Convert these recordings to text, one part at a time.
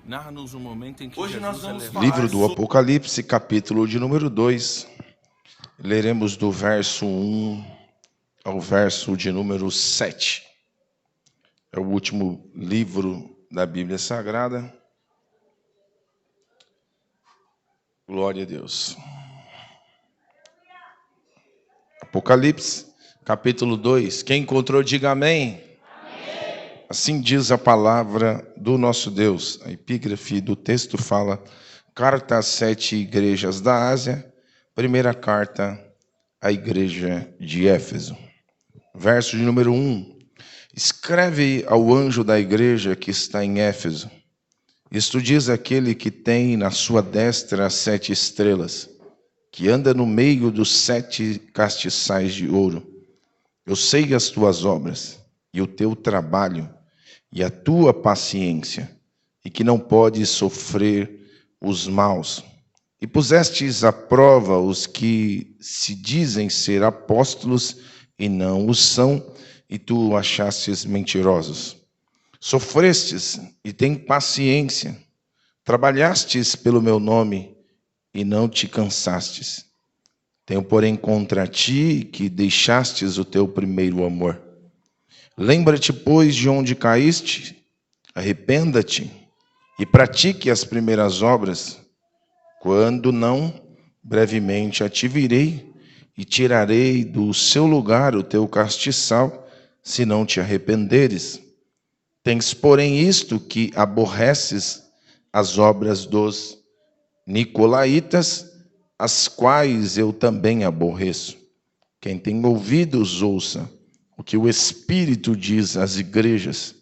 narra-nos um momento em que Hoje nós Jesus é vamos levado. falar Livro do Apocalipse, capítulo de número 2. Leremos do verso 1 ao verso de número 7. É o último livro da Bíblia Sagrada. Glória a Deus. Apocalipse, capítulo 2. Quem encontrou, diga amém. Amém. Assim diz a palavra do nosso Deus. A epígrafe do texto fala: carta às 7 igrejas da Ásia, primeira carta à igreja de Éfeso. Verso de número 1. Escreve ao anjo da igreja que está em Éfeso. Isto diz aquele que tem na sua destra as 7 estrelas, que anda no meio dos 7 castiçais de ouro. Eu sei as tuas obras, e o teu trabalho, e a tua paciência, e que não podes sofrer os maus. E pusestes à prova os que se dizem ser apóstolos e não o são, e tu achastes mentirosos. Sofrestes e tem paciência, trabalhastes pelo meu nome e não te cansastes. Tenho, porém, contra ti que deixastes o teu primeiro amor. Lembra-te, pois, de onde caíste, arrependa-te e pratique as primeiras obras. Quando não, brevemente a te virei e tirarei do seu lugar o teu castiçal, se não te arrependeres. Tens, porém, isto, que aborreces as obras dos nicolaítas, as quais eu também aborreço. Quem tem ouvidos, ouça o que o Espírito diz às igrejas.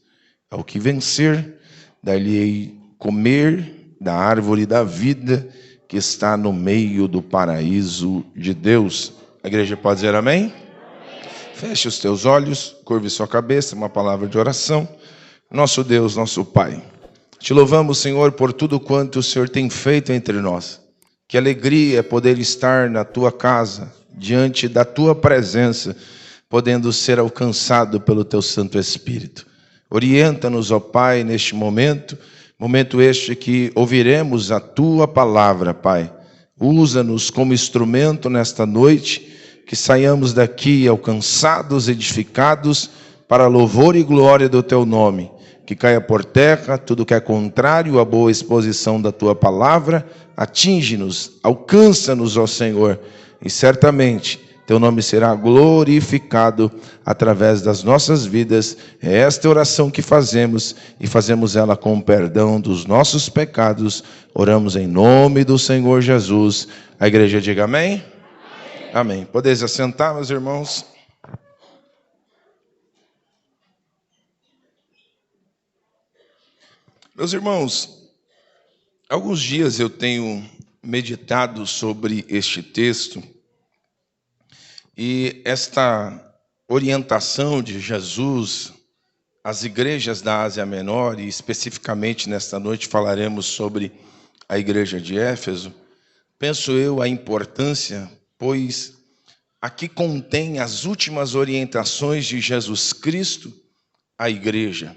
Ao que vencer, dar-lhe-ei comer da árvore da vida que está no meio do paraíso de Deus. A igreja pode dizer amém? Feche os teus olhos, curve sua cabeça, uma palavra de oração. Nosso Deus, nosso Pai, te louvamos, Senhor, por tudo quanto o Senhor tem feito entre nós. Que alegria é poder estar na tua casa, diante da tua presença, podendo ser alcançado pelo teu Santo Espírito. Orienta-nos, ó Pai, neste momento este que ouviremos a tua palavra, Pai. Usa-nos como instrumento nesta noite, que saiamos daqui alcançados, edificados, para louvor e glória do teu nome. Que caia por terra tudo que é contrário à boa exposição da tua palavra. Atinge-nos, alcança-nos, ó Senhor, e certamente teu nome será glorificado através das nossas vidas. É esta oração que fazemos, e fazemos ela com o perdão dos nossos pecados. Oramos em nome do Senhor Jesus. A igreja diga amém? Amém. Amém. Podeis assentar, meus irmãos. Meus irmãos, alguns dias eu tenho meditado sobre este texto, e esta orientação de Jesus às igrejas da Ásia Menor, e especificamente nesta noite falaremos sobre a igreja de Éfeso, penso eu a importância, pois aqui contém as últimas orientações de Jesus Cristo à igreja.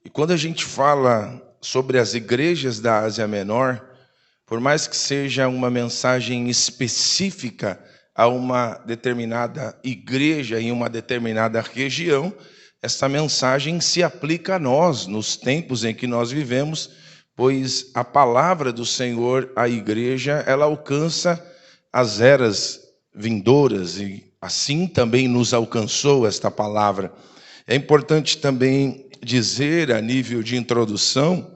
E quando a gente fala sobre as igrejas da Ásia Menor, por mais que seja uma mensagem específica a uma determinada igreja em uma determinada região, essa mensagem se aplica a nós, nos tempos em que nós vivemos, pois a palavra do Senhor à igreja, ela alcança as eras vindouras, e assim também nos alcançou esta palavra. É importante também dizer, a nível de introdução,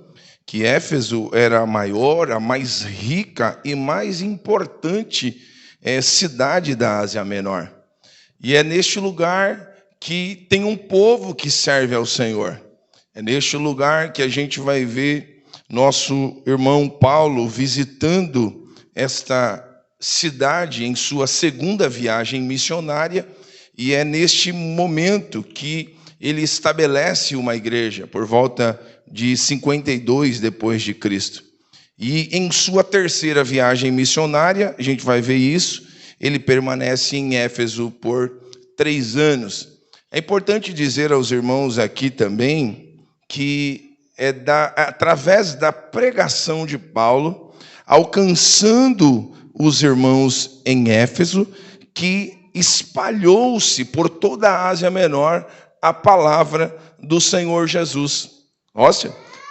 que Éfeso era a maior, a mais rica e mais importante cidade da Ásia Menor. E é neste lugar que tem um povo que serve ao Senhor. É neste lugar que a gente vai ver nosso irmão Paulo visitando esta cidade em sua segunda viagem missionária, e é neste momento que ele estabelece uma igreja, por volta de 52 depois de Cristo. E em sua terceira viagem missionária, a gente vai ver isso, ele permanece em Éfeso por 3 anos. É importante dizer aos irmãos aqui também que através da pregação de Paulo, alcançando os irmãos em Éfeso, que espalhou-se por toda a Ásia Menor a palavra do Senhor Jesus.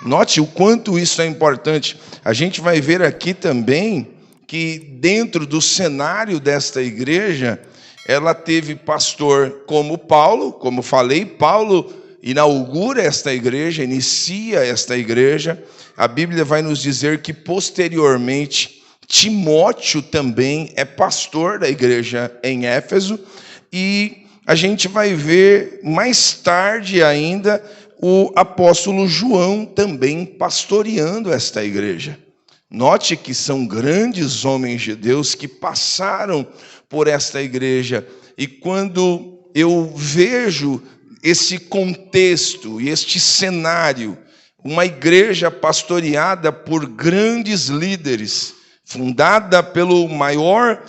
Note o quanto isso é importante. A gente vai ver aqui também que dentro do cenário desta igreja, ela teve pastor como Paulo, como falei, Paulo inaugura esta igreja, inicia esta igreja. A Bíblia vai nos dizer que posteriormente Timóteo também é pastor da igreja em Éfeso, e a gente vai ver mais tarde ainda o apóstolo João também pastoreando esta igreja. Note que são grandes homens de Deus que passaram por esta igreja, e quando eu vejo esse contexto e este cenário, uma igreja pastoreada por grandes líderes, fundada pelo maior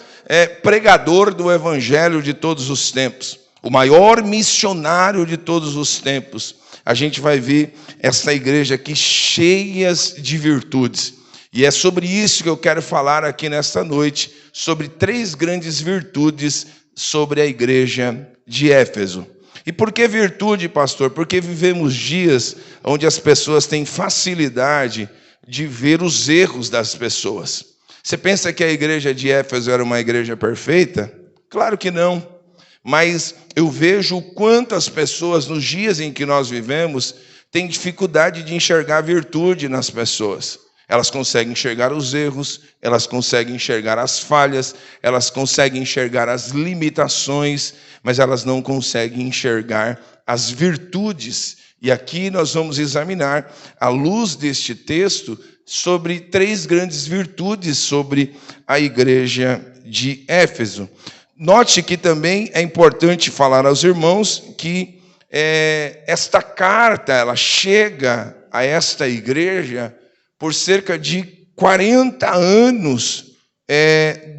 pregador do evangelho de todos os tempos, o maior missionário de todos os tempos, a gente vai ver essa igreja aqui cheias de virtudes. E é sobre isso que eu quero falar aqui nesta noite, sobre 3 grandes virtudes sobre a igreja de Éfeso. E por que virtude, pastor? Porque vivemos dias onde as pessoas têm facilidade de ver os erros das pessoas. Você pensa que a igreja de Éfeso era uma igreja perfeita? Claro que não. Mas eu vejo o quanto as pessoas, nos dias em que nós vivemos, têm dificuldade de enxergar a virtude nas pessoas. Elas conseguem enxergar os erros, elas conseguem enxergar as falhas, elas conseguem enxergar as limitações, mas elas não conseguem enxergar as virtudes. E aqui nós vamos examinar, à luz deste texto, sobre 3 grandes virtudes sobre a igreja de Éfeso. Note que também é importante falar aos irmãos que esta carta ela chega a esta igreja por cerca de 40 anos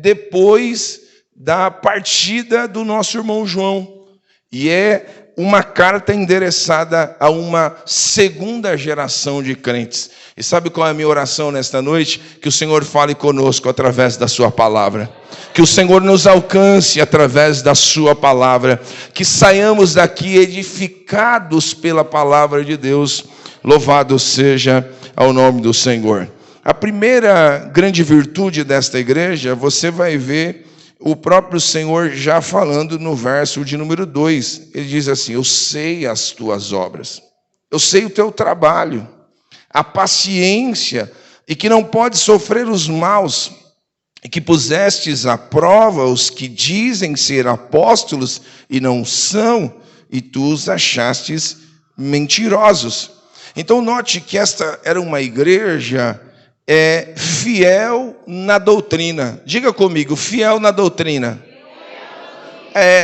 depois da partida do nosso irmão João. E é uma carta endereçada a uma segunda geração de crentes. E sabe qual é a minha oração nesta noite? Que o Senhor fale conosco através da sua palavra. Que o Senhor nos alcance através da sua palavra. Que saiamos daqui edificados pela palavra de Deus. Louvado seja ao nome do Senhor. A primeira grande virtude desta igreja, você vai ver o próprio Senhor já falando no verso de número 2. Ele diz assim: eu sei as tuas obras, eu sei o teu trabalho, a paciência, e que não pode sofrer os maus, e que pusestes à prova os que dizem ser apóstolos e não são, e tu os achastes mentirosos. Então note que esta era uma igreja fiel na doutrina. Diga comigo, fiel na doutrina.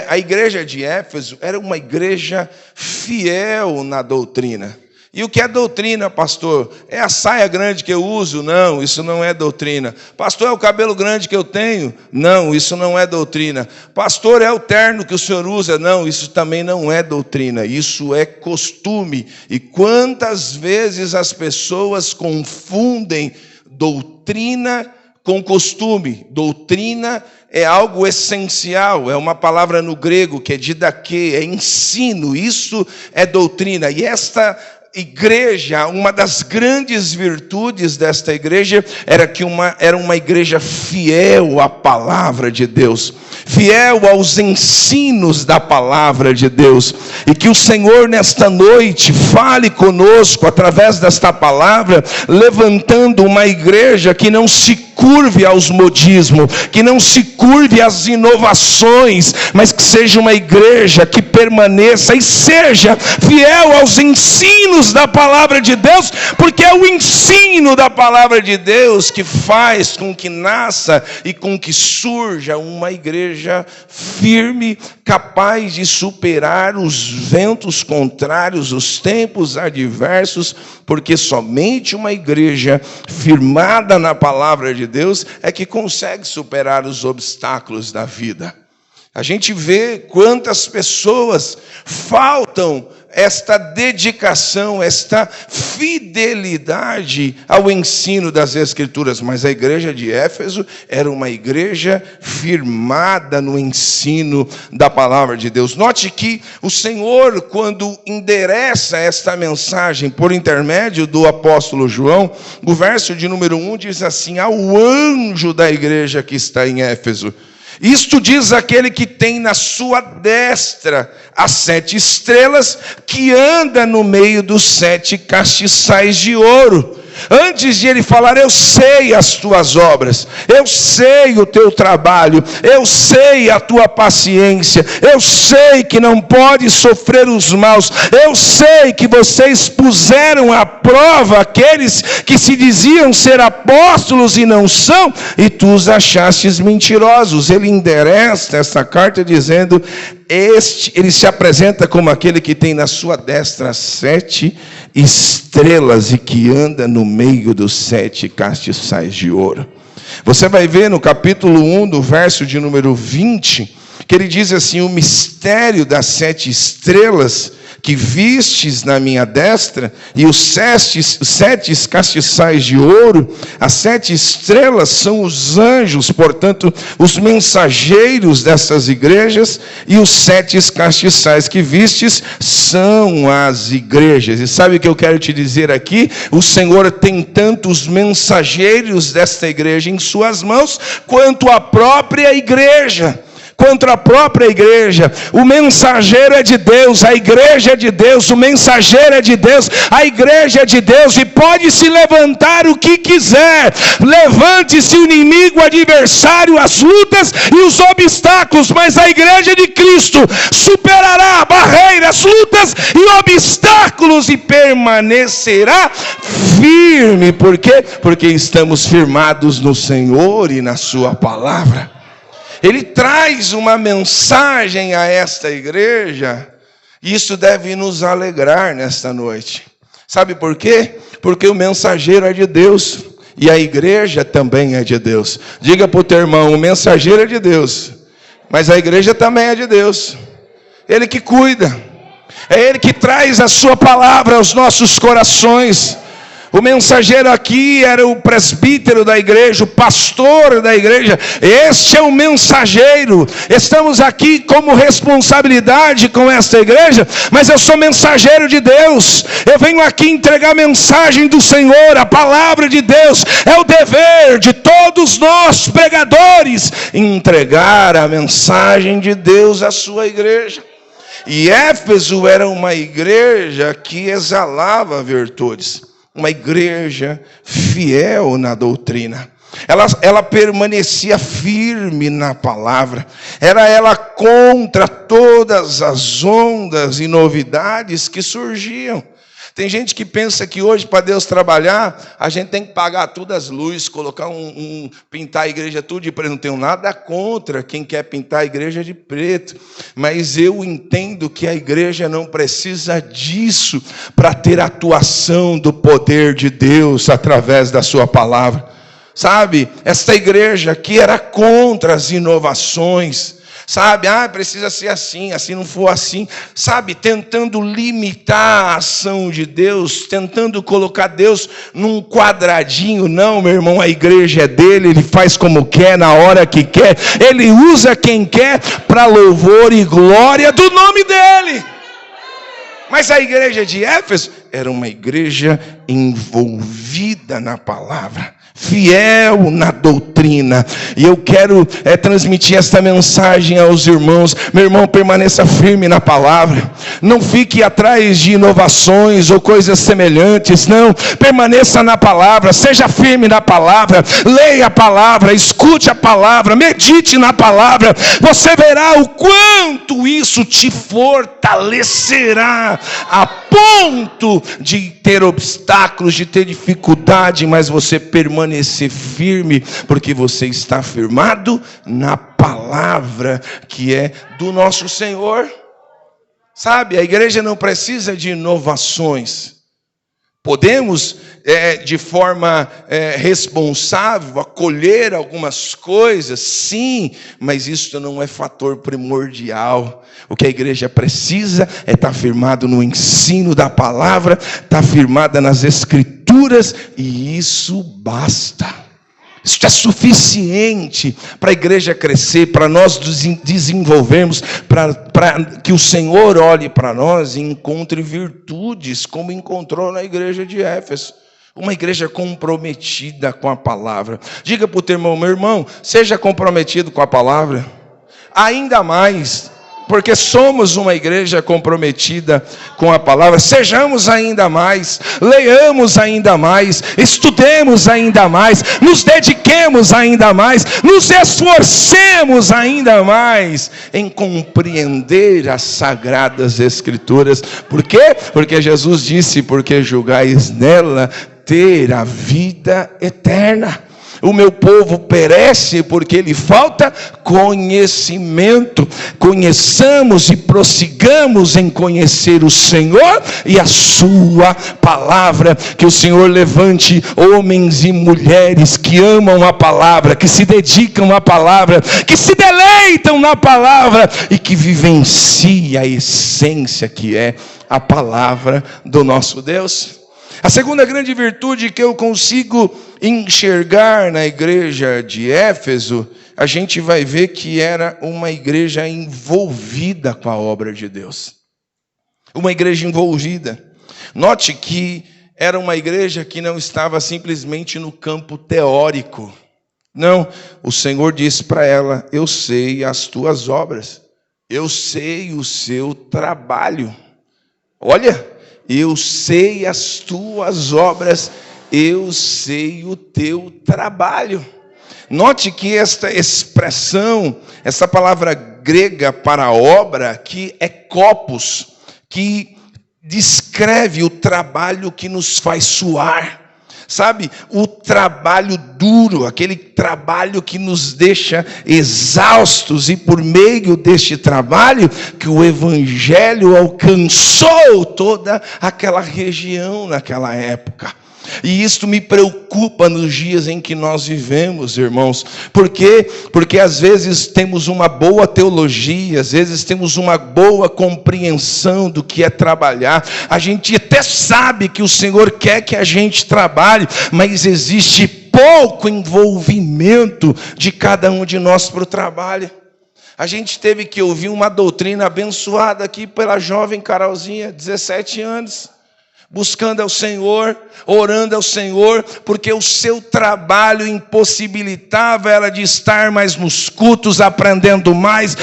A igreja de Éfeso era uma igreja fiel na doutrina. E o que é doutrina, pastor? É a saia grande que eu uso? Não, isso não é doutrina. Pastor, é o cabelo grande que eu tenho? Não, isso não é doutrina. Pastor, é o terno que o senhor usa? Não, isso também não é doutrina. Isso é costume. E quantas vezes as pessoas confundem doutrina com costume? Doutrina é algo essencial, é uma palavra no grego que é didaquê, é ensino, isso é doutrina. E esta igreja, uma das grandes virtudes desta igreja era uma igreja fiel à palavra de Deus, fiel aos ensinos da palavra de Deus. E que o Senhor nesta noite fale conosco através desta palavra, levantando uma igreja que não se curve aos modismos, que não se curve às inovações, mas que seja uma igreja que permaneça e seja fiel aos ensinos da palavra de Deus, porque é o ensino da palavra de Deus que faz com que nasça e com que surja uma igreja firme, capaz de superar os ventos contrários, os tempos adversos, porque somente uma igreja firmada na palavra de Deus é que consegue superar os obstáculos da vida. A gente vê quantas pessoas faltam esta dedicação, esta fidelidade ao ensino das Escrituras. Mas a igreja de Éfeso era uma igreja firmada no ensino da palavra de Deus. Note que o Senhor, quando endereça esta mensagem por intermédio do apóstolo João, o verso de número 1 diz assim: ao anjo da igreja que está em Éfeso. Isto diz aquele que tem na sua destra as 7 estrelas, que anda no meio dos 7 castiçais de ouro. Antes de ele falar, eu sei as tuas obras, eu sei o teu trabalho, eu sei a tua paciência, eu sei que não pode sofrer os maus, eu sei que vocês puseram à prova aqueles que se diziam ser apóstolos e não são, e tu os achastes mentirosos. Ele endereça esta carta dizendo, ele se apresenta como aquele que tem na sua destra 7 estrelas e que anda no meio dos 7 castiçais de ouro. Você vai ver no capítulo 1, do verso de número 20, que ele diz assim: o mistério das 7 estrelas que vistes na minha destra, e os 7 castiçais de ouro, as 7 estrelas são os anjos, portanto, os mensageiros dessas igrejas, e os 7 castiçais que vistes são as igrejas. E sabe o que eu quero te dizer aqui? O Senhor tem tanto os mensageiros desta igreja em suas mãos, quanto a própria igreja. Contra a própria igreja. O mensageiro é de Deus, a igreja é de Deus, o mensageiro é de Deus, a igreja é de Deus, e pode se levantar o que quiser. Levante-se o inimigo, o adversário, as lutas e os obstáculos, mas a igreja de Cristo superará barreiras, lutas e obstáculos e permanecerá firme. Por quê? Porque estamos firmados no Senhor e na sua palavra. Ele traz uma mensagem a esta igreja, e isso deve nos alegrar nesta noite. Sabe por quê? Porque o mensageiro é de Deus, e a igreja também é de Deus. Diga para o teu irmão, o mensageiro é de Deus, mas a igreja também é de Deus. Ele que cuida, é Ele que traz a sua palavra aos nossos corações. O mensageiro aqui era o presbítero da igreja, o pastor da igreja. Este é o mensageiro. Estamos aqui como responsabilidade com esta igreja, mas eu sou mensageiro de Deus. Eu venho aqui entregar a mensagem do Senhor, a palavra de Deus. É o dever de todos nós, pregadores, entregar a mensagem de Deus à sua igreja. E Éfeso era uma igreja que exalava virtudes. Uma igreja fiel na doutrina. Ela permanecia firme na palavra. Era ela contra todas as ondas e novidades que surgiam. Tem gente que pensa que hoje, para Deus trabalhar, a gente tem que pagar todas as luzes, colocar pintar a igreja tudo de preto. Não tenho nada contra quem quer pintar a igreja de preto, mas eu entendo que a igreja não precisa disso para ter a atuação do poder de Deus através da sua palavra. Sabe, esta igreja aqui era contra as inovações. Sabe, precisa ser assim, assim não for assim. Sabe, tentando limitar a ação de Deus, tentando colocar Deus num quadradinho. Não, meu irmão, a igreja é dele, ele faz como quer, na hora que quer. Ele usa quem quer para louvor e glória do nome dele. Mas a igreja de Éfeso era uma igreja envolvida na palavra, fiel na doutrina. E eu quero transmitir esta mensagem aos irmãos. Meu irmão, permaneça firme na palavra. Não fique atrás de inovações ou coisas semelhantes. Não, permaneça na palavra. Seja firme na palavra. Leia a palavra, escute a palavra, medite na palavra. Você verá o quanto isso te fortalecerá a ponto de ter obstáculos, de ter dificuldade, mas você permanecer firme, porque você está firmado na palavra que é do nosso Senhor. Sabe, a igreja não precisa de inovações. Podemos, de forma responsável, acolher algumas coisas, sim, mas isso não é fator primordial. O que a igreja precisa é estar firmado no ensino da palavra, estar firmada nas escrituras, e isso basta. Isso é suficiente para a igreja crescer, para nós desenvolvermos, para que o Senhor olhe para nós e encontre virtudes, como encontrou na igreja de Éfeso. Uma igreja comprometida com a palavra. Diga para o teu irmão: meu irmão, seja comprometido com a palavra. Ainda mais, porque somos uma igreja comprometida com a palavra. Sejamos ainda mais, leiamos ainda mais, estudemos ainda mais, nos dediquemos ainda mais, nos esforcemos ainda mais em compreender as sagradas escrituras. Por quê? Porque Jesus disse: porque julgais nela ter a vida eterna. O meu povo perece porque lhe falta conhecimento. Conheçamos e prossigamos em conhecer o Senhor e a sua palavra. Que o Senhor levante homens e mulheres que amam a palavra, que se dedicam à palavra, que se deleitam na palavra e que vivenciem a essência que é a palavra do nosso Deus. A segunda grande virtude que eu consigo enxergar na igreja de Éfeso, a gente vai ver que era uma igreja envolvida com a obra de Deus. Uma igreja envolvida. Note que era uma igreja que não estava simplesmente no campo teórico. Não, o Senhor disse para ela: eu sei as tuas obras, eu sei o seu trabalho. Olha, eu sei as tuas obras, eu sei o teu trabalho. Note que esta expressão, essa palavra grega para obra aqui é kopos, que descreve o trabalho que nos faz suar. Sabe, o trabalho duro, aquele trabalho que nos deixa exaustos, e por meio deste trabalho que o evangelho alcançou toda aquela região naquela época. E isto me preocupa nos dias em que nós vivemos, irmãos. Por quê? Porque às vezes temos uma boa teologia, às vezes temos uma boa compreensão do que é trabalhar. A gente até sabe que o Senhor quer que a gente trabalhe, mas existe pouco envolvimento de cada um de nós para o trabalho. A gente teve que ouvir uma doutrina abençoada aqui pela jovem Carolzinha, 17 anos. Buscando ao Senhor, orando ao Senhor, porque o seu trabalho impossibilitava ela de estar mais nos cultos, aprendendo mais,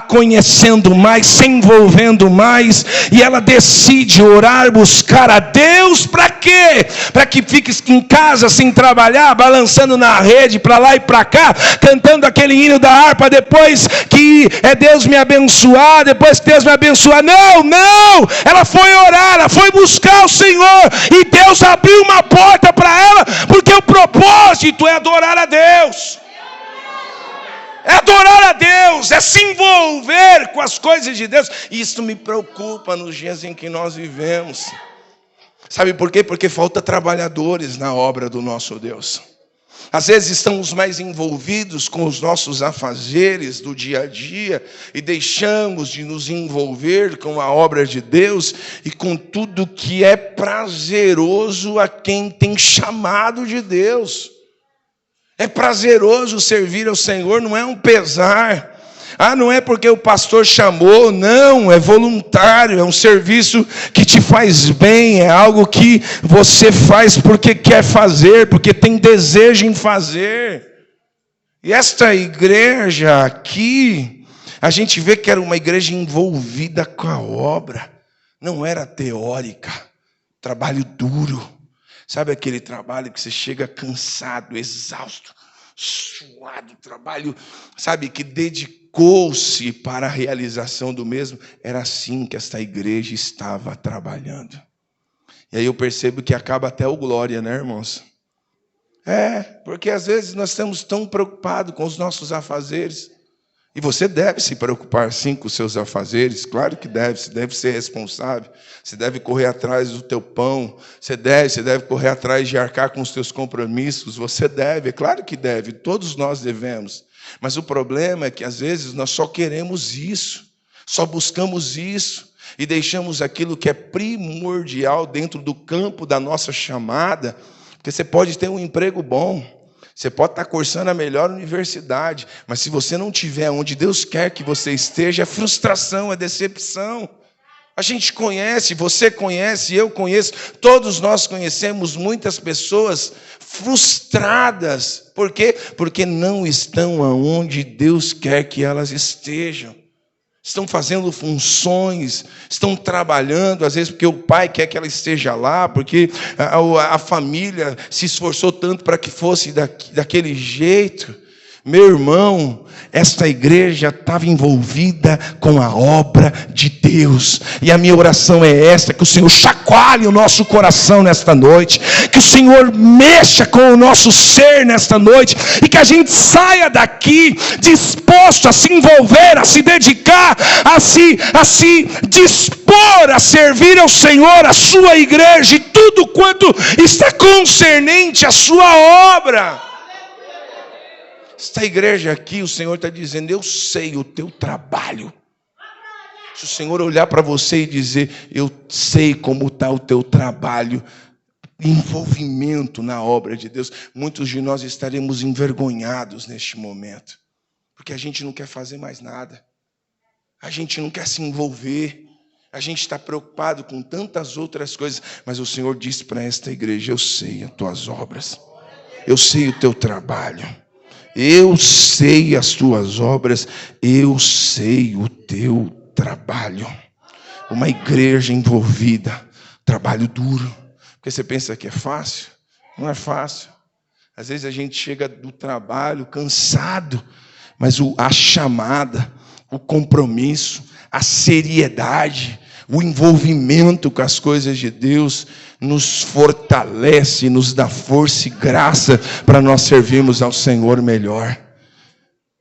conhecendo mais, se envolvendo mais, e ela decide orar, buscar a Deus, para quê? Para que fique em casa sem trabalhar, balançando na rede, para lá e para cá, cantando aquele hino da harpa, depois que Deus me abençoar, depois que Deus me abençoar. Não, ela foi orar, ela foi buscar o Senhor, e Deus abriu uma porta para ela, porque o propósito é adorar a Deus. É adorar a Deus, é se envolver com as coisas de Deus. Isso me preocupa nos dias em que nós vivemos. Sabe por quê? Porque falta trabalhadores na obra do nosso Deus. Às vezes estamos mais envolvidos com os nossos afazeres do dia a dia e deixamos de nos envolver com a obra de Deus e com tudo que é prazeroso a quem tem chamado de Deus. É prazeroso servir ao Senhor, não é um pesar. Não é porque o pastor chamou, não, é voluntário, é um serviço que te faz bem, é algo que você faz porque quer fazer, porque tem desejo em fazer. E esta igreja aqui, a gente vê que era uma igreja envolvida com a obra, não era teórica, trabalho duro. Sabe aquele trabalho que você chega cansado, exausto, suado, trabalho, sabe, que dedicou-se para a realização do mesmo? Era assim que esta igreja estava trabalhando. E aí eu percebo que acaba até o glória, né, irmãos? Porque às vezes nós estamos tão preocupados com os nossos afazeres. E você deve se preocupar sim com os seus afazeres, claro que deve, você deve ser responsável, você deve correr atrás do teu pão, você deve correr atrás de arcar com os teus compromissos, você deve, é claro que deve, todos nós devemos. Mas o problema é que às vezes nós só queremos isso, só buscamos isso, e deixamos aquilo que é primordial dentro do campo da nossa chamada, porque você pode ter um emprego bom, você pode estar cursando a melhor universidade, mas se você não estiver onde Deus quer que você esteja, é frustração, é decepção. A gente conhece, você conhece, eu conheço, todos nós conhecemos muitas pessoas frustradas. Por quê? Porque não estão aonde Deus quer que elas estejam. Estão fazendo funções, estão trabalhando, às vezes porque o pai quer que ela esteja lá, porque a família se esforçou tanto para que fosse daquele jeito. Meu irmão, esta igreja estava envolvida com a obra de Deus, e a minha oração é esta, que o Senhor chacoalhe o nosso coração nesta noite, que o Senhor mexa com o nosso ser nesta noite, e que a gente saia daqui disposto a se envolver, a se dedicar, a se dispor a servir ao Senhor, a sua igreja, e tudo quanto está concernente à sua obra. Esta igreja aqui, o Senhor está dizendo, eu sei o teu trabalho. Se o Senhor olhar para você e dizer, eu sei como está o teu trabalho, envolvimento na obra de Deus, muitos de nós estaremos envergonhados neste momento, porque a gente não quer fazer mais nada, a gente não quer se envolver, a gente está preocupado com tantas outras coisas, mas o Senhor disse para esta igreja, eu sei as tuas obras, eu sei o teu trabalho, eu sei as tuas obras, eu sei o teu trabalho. Uma igreja envolvida, trabalho duro. Porque você pensa que é fácil? Não é fácil. Às vezes a gente chega do trabalho cansado, mas a chamada, o compromisso, a seriedade, o envolvimento com as coisas de Deus nos fortalece, nos dá força e graça para nós servirmos ao Senhor melhor.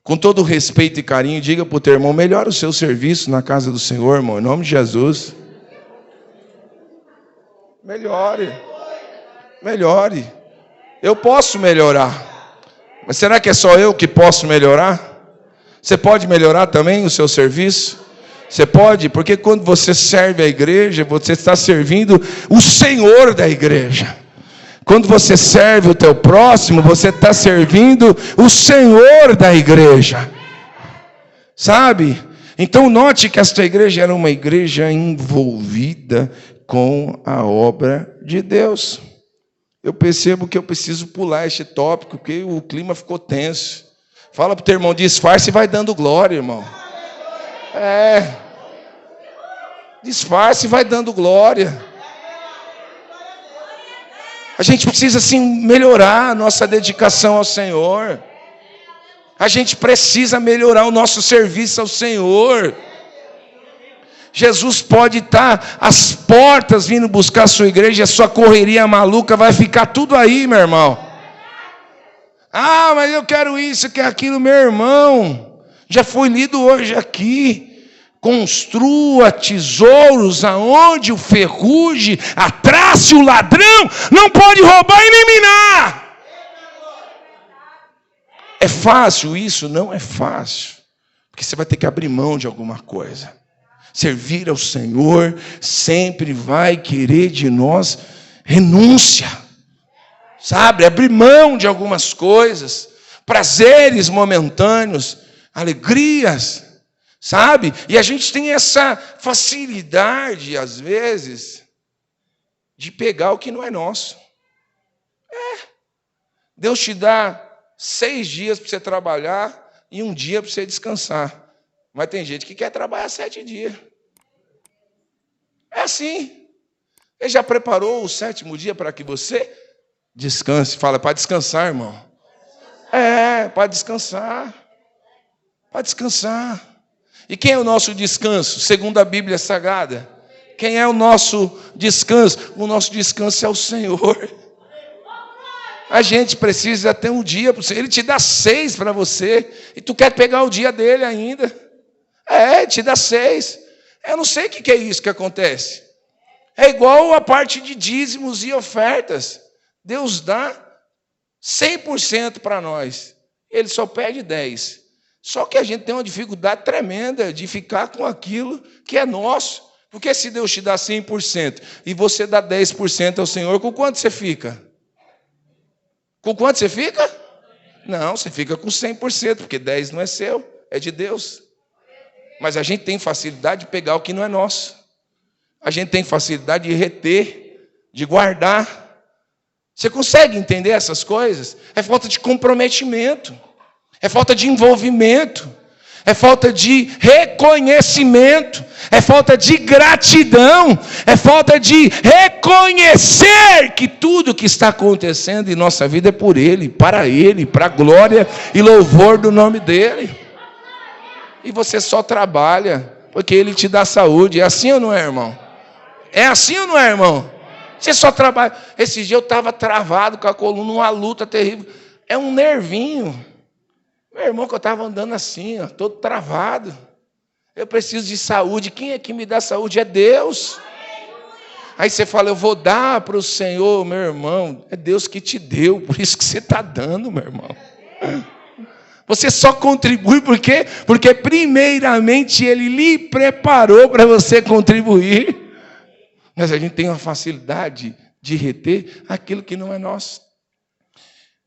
Com todo respeito e carinho, diga para o teu irmão, melhore o seu serviço na casa do Senhor, irmão, em nome de Jesus. Melhore. Melhore. Eu posso melhorar. Mas será que é só eu que posso melhorar? Você pode melhorar também o seu serviço? Você pode, porque quando você serve a igreja, você está servindo o Senhor da igreja. Quando você serve o teu próximo, você está servindo o Senhor da igreja. Sabe? Então note que esta igreja era uma igreja envolvida com a obra de Deus. Eu percebo que eu preciso pular este tópico, porque o clima ficou tenso. Fala para o teu irmão, disfarce e vai dando glória, irmão. Disfarce e vai dando glória. A gente precisa sim melhorar a nossa dedicação ao Senhor. A gente precisa melhorar o nosso serviço ao Senhor. Jesus pode estar às portas vindo buscar a sua igreja, e a sua correria maluca vai ficar tudo aí, meu irmão. Ah, mas eu quero isso, eu quero aquilo, meu irmão. Já foi lido hoje aqui. Construa tesouros aonde o ferrugem, a traça e o ladrão não pode roubar e nem minar. É fácil isso? Não é fácil. Porque você vai ter que abrir mão de alguma coisa. Servir ao Senhor sempre vai querer de nós renúncia. Sabe? Abrir mão de algumas coisas. Prazeres momentâneos. Alegrias. Sabe? E a gente tem essa facilidade, às vezes, de pegar o que não é nosso. Deus te dá 6 dias para você trabalhar e 1 dia para você descansar. Mas tem gente que quer trabalhar 7 dias. É assim. Ele já preparou o 7º dia para que você descanse. Fala, para descansar, irmão. Para descansar. Para descansar. E quem é o nosso descanso? Segundo a Bíblia Sagrada. Quem é o nosso descanso? O nosso descanso é o Senhor. A gente precisa ter um dia para você. Ele te dá 6 para você. E tu quer pegar o dia dele ainda. Te dá 6. Eu não sei o que é isso que acontece. É igual a parte de dízimos e ofertas. Deus dá 100% para nós. Ele só pede 10%. Só que a gente tem uma dificuldade tremenda de ficar com aquilo que é nosso. Porque se Deus te dá 100% e você dá 10% ao Senhor, com quanto você fica? Com quanto você fica? Não, você fica com 100%, porque 10% não é seu, é de Deus. Mas a gente tem facilidade de pegar o que não é nosso. A gente tem facilidade de reter, de guardar. Você consegue entender essas coisas? É falta de comprometimento, é falta de envolvimento, é falta de reconhecimento, é falta de gratidão, é falta de reconhecer que tudo que está acontecendo em nossa vida é por Ele, para a glória e louvor do nome dEle. E você só trabalha porque Ele te dá saúde. É assim ou não é, irmão? É assim ou não é, irmão? Você só trabalha. Esse dia eu estava travado com a coluna, uma luta terrível. É um nervinho. Meu irmão, que eu estava andando assim, todo travado. Eu preciso de saúde. Quem é que me dá saúde? É Deus. Aí você fala, eu vou dar para o Senhor, meu irmão. É Deus que te deu, por isso que você está dando, meu irmão. Você só contribui porque primeiramente Ele lhe preparou para você contribuir. Mas a gente tem uma facilidade de reter aquilo que não é nosso.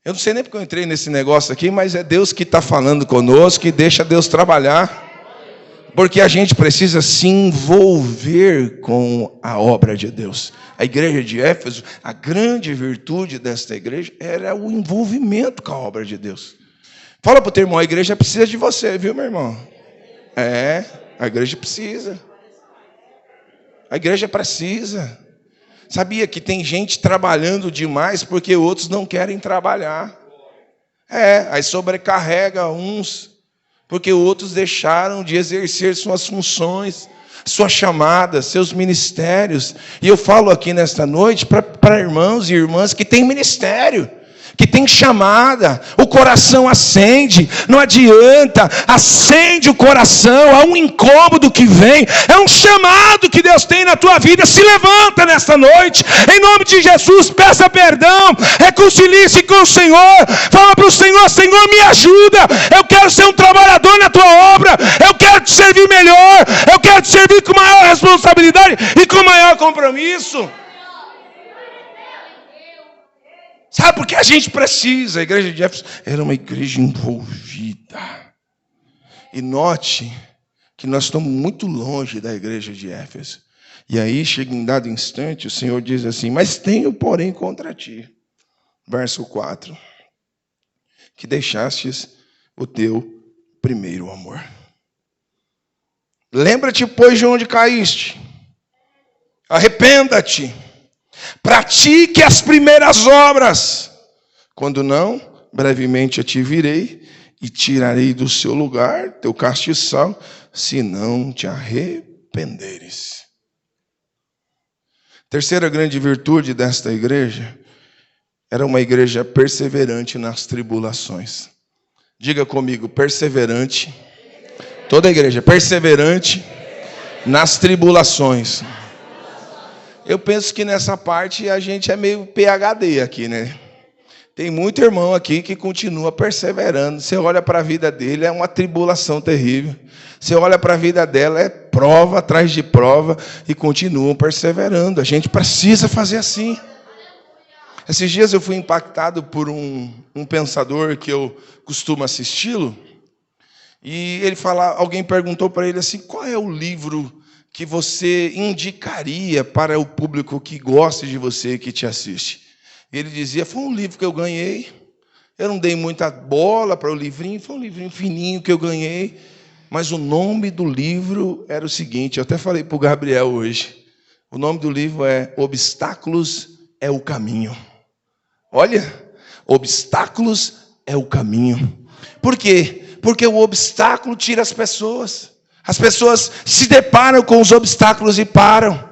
Eu não sei nem porque eu entrei nesse negócio aqui, mas é Deus que está falando conosco e deixa Deus trabalhar. Porque a gente precisa se envolver com a obra de Deus. A igreja de Éfeso, a grande virtude desta igreja era o envolvimento com a obra de Deus. Fala para o teu irmão, a igreja precisa de você, viu, meu irmão? A igreja precisa. A igreja precisa. Sabia que tem gente trabalhando demais porque outros não querem trabalhar. Aí sobrecarrega uns, porque outros deixaram de exercer suas funções, suas chamadas, seus ministérios. E eu falo aqui nesta noite para irmãos e irmãs que têm ministério, que tem chamada, o coração acende, não adianta, acende o coração, há um incômodo que vem, é um chamado que Deus tem na tua vida. Se levanta nesta noite, em nome de Jesus, peça perdão, reconcilie-se com o Senhor, fala para o Senhor, Senhor, me ajuda, eu quero ser um trabalhador na tua obra, eu quero te servir melhor, eu quero te servir com maior responsabilidade e com maior compromisso. Sabe por que a gente precisa? A igreja de Éfeso era uma igreja envolvida. E note que nós estamos muito longe da igreja de Éfeso. E aí, chega em dado instante, o Senhor diz assim, mas tenho, porém, contra ti. Verso 4. Que deixastes o teu primeiro amor. Lembra-te, pois, de onde caíste. Arrependa-te. Pratique as primeiras obras. Quando não, brevemente eu te virei e tirarei do seu lugar teu castiçal, se não te arrependeres. Terceira grande virtude desta igreja era uma igreja perseverante nas tribulações. Diga comigo, perseverante. Toda a igreja perseverante nas tribulações. Eu penso que nessa parte a gente é meio PhD aqui, né? Tem muito irmão aqui que continua perseverando. Você olha para a vida dele, é uma tribulação terrível. Você olha para a vida dela, é prova atrás de prova e continuam perseverando. A gente precisa fazer assim. Esses dias eu fui impactado por um pensador que eu costumo assisti-lo. E alguém perguntou para ele assim, qual é o livro que você indicaria para o público que gosta de você, que te assiste? Ele dizia, foi um livro que eu ganhei, eu não dei muita bola para o livrinho, foi um livrinho fininho que eu ganhei, mas o nome do livro era o seguinte, eu até falei para o Gabriel hoje, o nome do livro é Obstáculos é o Caminho. Olha, obstáculos é o caminho. Por quê? Porque o obstáculo tira as pessoas. As pessoas se deparam com os obstáculos e param.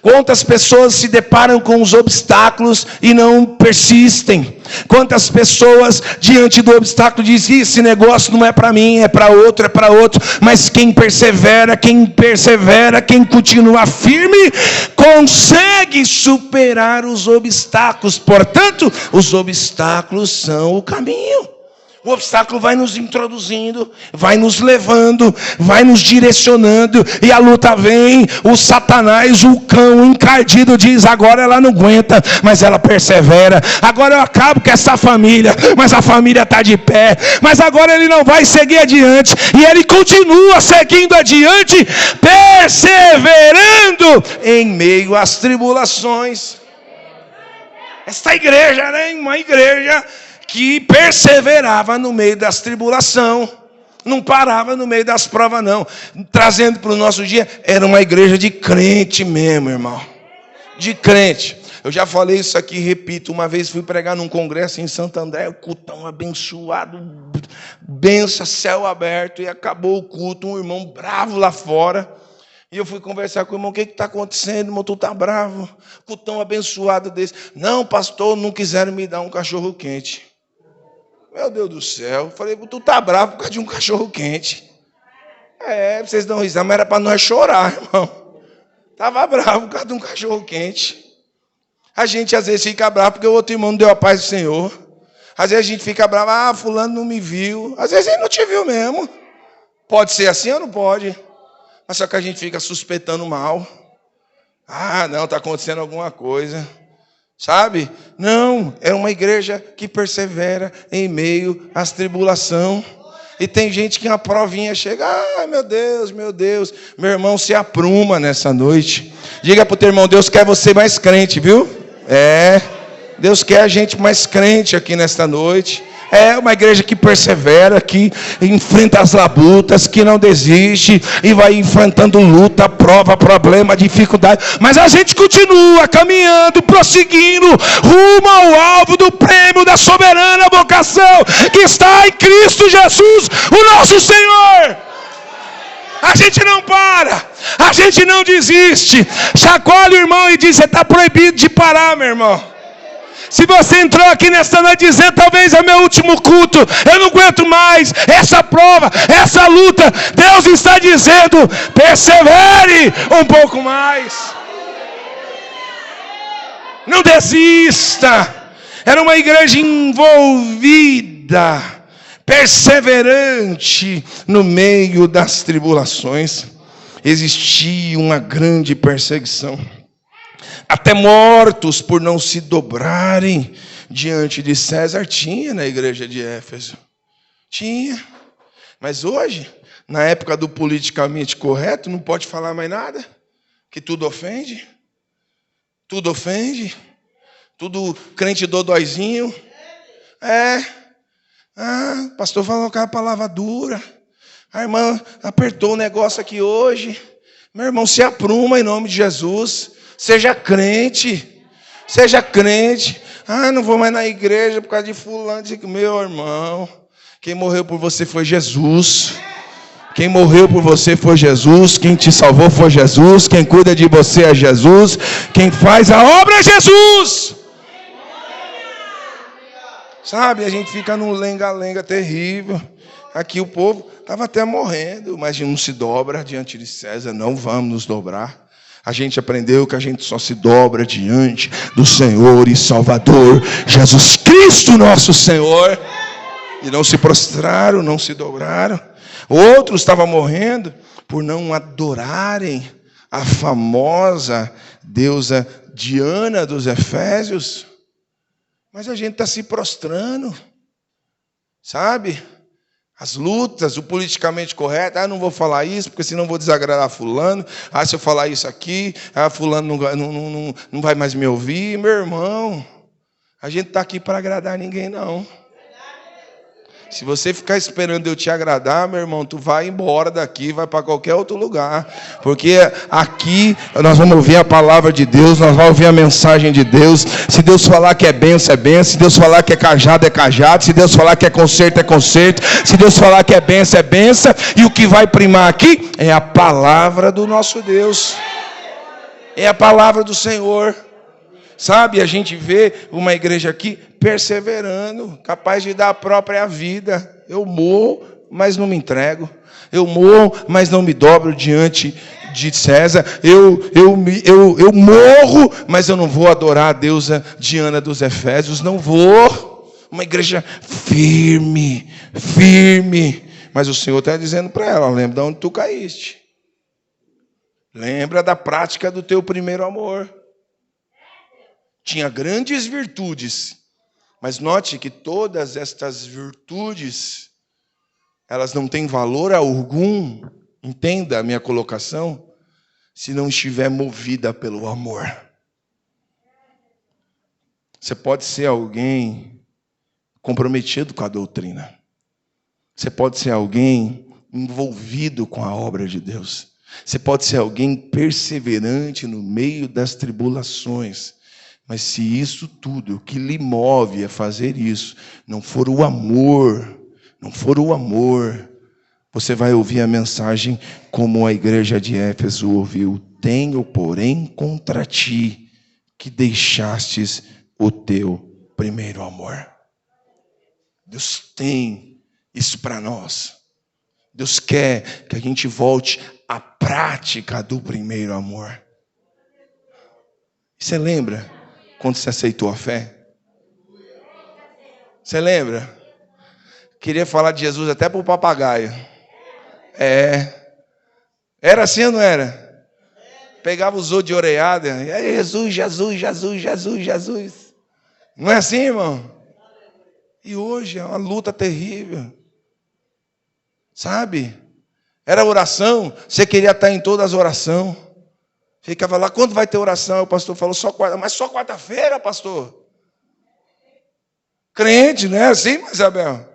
Quantas pessoas se deparam com os obstáculos e não persistem? Quantas pessoas diante do obstáculo dizem: esse negócio não é para mim, é para outro, mas quem persevera, quem continua firme, consegue superar os obstáculos. Portanto, os obstáculos são o caminho. O obstáculo vai nos introduzindo, vai nos levando, vai nos direcionando, e a luta vem. O Satanás, o cão encardido, diz: agora ela não aguenta, mas ela persevera. Agora eu acabo com essa família, mas a família está de pé. Mas agora ele não vai seguir adiante, e ele continua seguindo adiante, perseverando em meio às tribulações. Esta igreja era uma igreja que perseverava no meio das tribulações, não parava no meio das provas não. Trazendo para o nosso dia, era uma igreja de crente mesmo, irmão, de crente. Eu já falei isso aqui, repito, uma vez fui pregar num congresso em Santo André, o cultão abençoado, benção, céu aberto, e acabou o culto, um irmão bravo lá fora. E eu fui conversar com o irmão: o que está acontecendo, irmão? Tu está bravo? Cultão abençoado desse. Não, pastor, não quiseram me dar um cachorro quente. Meu Deus do céu. Eu falei: tu tá bravo por causa de um cachorro quente? Vocês dão risada, mas era para nós chorar, irmão. Tava bravo por causa de um cachorro quente. A gente às vezes fica bravo porque o outro irmão não deu a paz do Senhor. Às vezes a gente fica bravo: fulano não me viu. Às vezes ele não te viu mesmo. Pode ser assim ou não pode? Mas só que a gente fica suspeitando mal. Não, está acontecendo alguma coisa. Sabe? Não, é uma igreja que persevera em meio às tribulações. E tem gente que a provinha chega: meu Deus, meu irmão, se apruma nessa noite. Diga para o teu irmão: Deus quer você mais crente, viu? Deus quer a gente mais crente aqui nesta noite. É uma igreja que persevera, que enfrenta as labutas, que não desiste e vai enfrentando luta, prova, problema, dificuldade. Mas a gente continua caminhando, prosseguindo rumo ao alvo do prêmio da soberana vocação que está em Cristo Jesus, o nosso Senhor. A gente não para, a gente não desiste. Chacoalha o irmão e diz: você está proibido de parar, meu irmão. Se você entrou aqui nesta noite dizendo: talvez é meu último culto, eu não aguento mais essa prova, essa luta, Deus está dizendo: persevere um pouco mais. Não desista. Era uma igreja envolvida, perseverante no meio das tribulações. Existia uma grande perseguição. Até mortos por não se dobrarem diante de César tinha na igreja de Éfeso. Tinha. Mas hoje, na época do politicamente correto, não pode falar mais nada, que tudo ofende. Tudo ofende. Tudo crente dodóizinho. O pastor falou que a palavra dura. A irmã apertou o negócio aqui hoje. Meu irmão, se apruma em nome de Jesus. Seja crente. Seja crente. Não vou mais na igreja por causa de fulano. Meu irmão, quem morreu por você foi Jesus. Quem morreu por você foi Jesus. Quem te salvou foi Jesus. Quem cuida de você é Jesus. Quem faz a obra é Jesus. Sabe, a gente fica num lenga-lenga terrível. Aqui o povo estava até morrendo, mas não se dobra diante de César. Não vamos nos dobrar. A gente aprendeu que a gente só se dobra diante do Senhor e Salvador Jesus Cristo, nosso Senhor. E não se prostraram, não se dobraram. Outros estavam morrendo por não adorarem a famosa deusa Diana dos Efésios. Mas a gente está se prostrando, sabe? As lutas, o politicamente correto. Não vou falar isso, porque senão vou desagradar fulano. Se eu falar isso aqui, fulano não vai mais me ouvir. Meu irmão, a gente está aqui para agradar ninguém, não. Se você ficar esperando eu te agradar, meu irmão, tu vai embora daqui, vai para qualquer outro lugar. Porque aqui nós vamos ouvir a palavra de Deus, nós vamos ouvir a mensagem de Deus. Se Deus falar que é bênção, é bênção. Se Deus falar que é cajado, é cajado. Se Deus falar que é conserto, é conserto. Se Deus falar que é bênção, é bênção. E o que vai primar aqui é a palavra do nosso Deus. É a palavra do Senhor. Sabe, a gente vê uma igreja aqui perseverando, capaz de dar a própria vida. Eu morro, mas não me entrego. Eu morro, mas não me dobro diante de César. Eu morro, mas eu não vou adorar a deusa Diana dos Efésios. Não vou. Uma igreja firme, firme. Mas o Senhor está dizendo para ela, lembra de onde tu caíste. Lembra da prática do teu primeiro amor. Tinha grandes virtudes, mas note que todas estas virtudes, elas não têm valor algum, entenda a minha colocação, se não estiver movida pelo amor. Você pode ser alguém comprometido com a doutrina. Você pode ser alguém envolvido com a obra de Deus. Você pode ser alguém perseverante no meio das tribulações. Mas se isso tudo que lhe move a fazer isso não for o amor, você vai ouvir a mensagem como a igreja de Éfeso ouviu. Tenho, porém, contra ti que deixastes o teu primeiro amor. Deus tem isso para nós. Deus quer que a gente volte à prática do primeiro amor. Você lembra quando você aceitou a fé? Você lembra? Queria falar de Jesus até para o papagaio. Era assim ou não era? Pegava os outros de orelhada. Jesus, Jesus, Jesus, Jesus, Jesus. Não é assim, irmão? E hoje é uma luta terrível. Sabe? Era oração. Você queria estar em todas as orações. Ficava lá, quando vai ter oração? O pastor falou, só quarta. Mas só quarta-feira, pastor? Crente, não é assim, Isabel?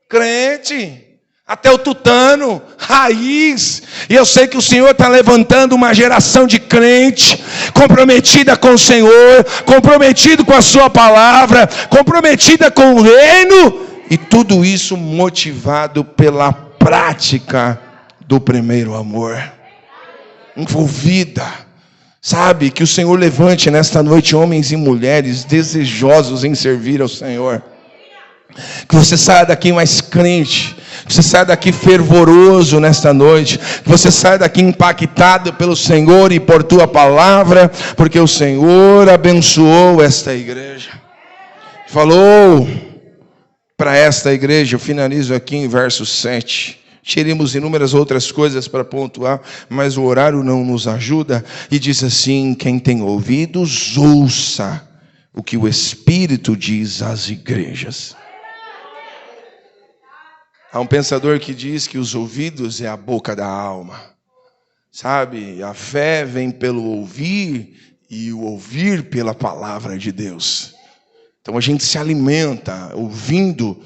Crente. Até o tutano, raiz. E eu sei que o Senhor está levantando uma geração de crente, comprometida com o Senhor, comprometido com a sua palavra, comprometida com o reino. E tudo isso motivado pela prática do primeiro amor. Envolvida. Sabe, que o Senhor levante nesta noite homens e mulheres desejosos em servir ao Senhor. Que você saia daqui mais crente. Que você saia daqui fervoroso nesta noite. Que você saia daqui impactado pelo Senhor e por tua palavra. Porque o Senhor abençoou esta igreja. Falou para esta igreja, eu finalizo aqui em verso 7. Teríamos inúmeras outras coisas para pontuar, mas o horário não nos ajuda. E diz assim, quem tem ouvidos, ouça o que o Espírito diz às igrejas. Há um pensador que diz que os ouvidos é a boca da alma. Sabe, a fé vem pelo ouvir e o ouvir pela palavra de Deus. Então a gente se alimenta ouvindo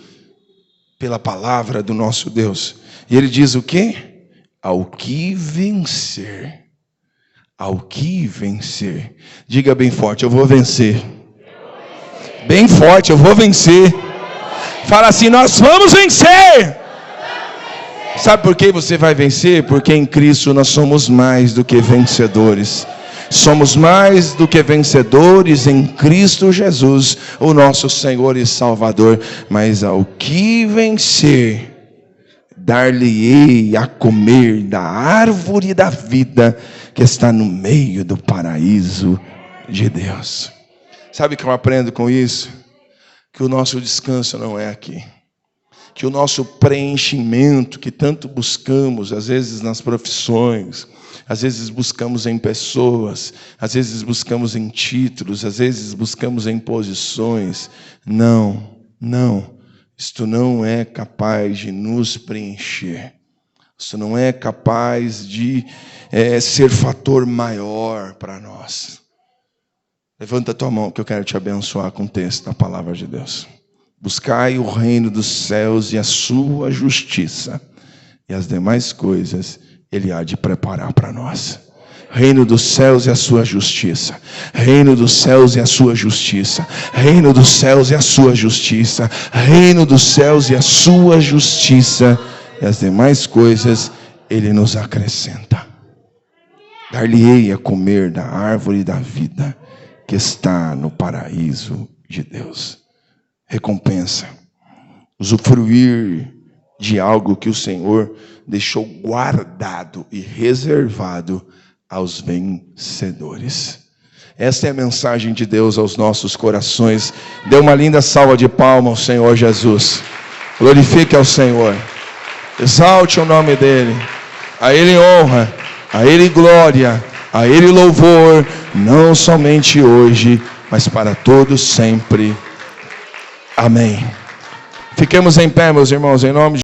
pela palavra do nosso Deus. E ele diz o quê? Ao que vencer. Ao que vencer. Diga bem forte, eu vou vencer. Bem forte, eu vou vencer. Fala assim, nós vamos vencer. Sabe por que você vai vencer? Porque em Cristo nós somos mais do que vencedores. Somos mais do que vencedores em Cristo Jesus, o nosso Senhor e Salvador. Mas ao que vencer, dar-lhe-ei a comer da árvore da vida que está no meio do paraíso de Deus. Sabe o que eu aprendo com isso? Que o nosso descanso não é aqui. Que o nosso preenchimento que tanto buscamos, às vezes nas profissões, às vezes buscamos em pessoas, às vezes buscamos em títulos, às vezes buscamos em posições. Não. Isto não é capaz de nos preencher. Isto não é capaz de ser fator maior para nós. Levanta a tua mão que eu quero te abençoar com o texto da palavra de Deus. Buscai o reino dos céus e a sua justiça, e as demais coisas Ele há de preparar para nós. Reino dos céus e a sua justiça. Reino dos céus e a sua justiça. Reino dos céus e a sua justiça. Reino dos céus e a sua justiça. E as demais coisas Ele nos acrescenta. Dar-lhe-ei a comer da árvore da vida que está no paraíso de Deus. Recompensa. Usufruir de algo que o Senhor deixou guardado e reservado aos vencedores. Esta é a mensagem de Deus aos nossos corações. Dê uma linda salva de palmas ao Senhor Jesus. Glorifique ao Senhor. Exalte o nome dEle. A Ele honra, a Ele glória, a Ele louvor, não somente hoje, mas para todos sempre. Amém. Fiquemos em pé, meus irmãos, em nome de